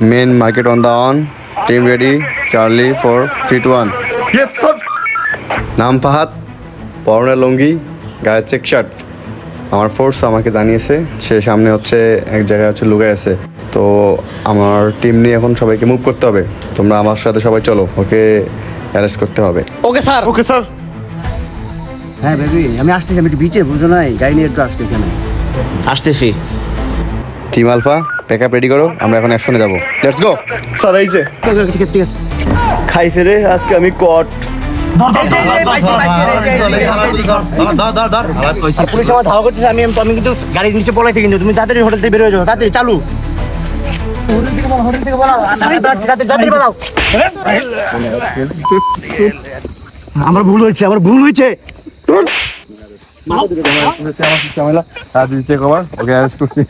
Main market on the on. Team ready. Charlie for 3 to 1. Yes, sir. নাম ফাহাদ, পরনে লুঙ্গি, গায়ে check shirt. আমার force আমাকে জানিয়েছে সে সামনে হচ্ছে এক জায়গায় হচ্ছে লুকায় আছে। তো আমার টিম নিয়ে এখন সবাইকে মুভ করতে হবে। তোমরা আমার সাথে সবাই চলো, ওকে অ্যারেস্ট করতে হবে। Okay sir. Okay, sir. হ্যাঁ বেবি, আমি আসতেছি, আমি একটু বিচে, বুঝো নাই, গাড়ি নিয়ে একটু আসতে এখানে। আসতেছি। Team alpha pack up ready করো, আমরা এখন অ্যাকশনে যাবো। Let's go. স্যার এই যে ঠিক আছে ঠিক আছে। খাইছে রে আজকে আমি কট। পুলিশ আমার ধাওয়া করতেছে, আমি কিন্তু গাড়ির নিচে পলাইছি, কিন্তু তুমি তাড়াতাড়ি হোটেল থেকে বের হয়ে যাও, তাড়াতাড়ি চালু। হোটেল থেকে বলাও, তাড়াতাড়ি বলাও। আমার ভুল হয়েছে, আমার ভুল হয়েছে। ওকে অ্যারেস্ট করছি।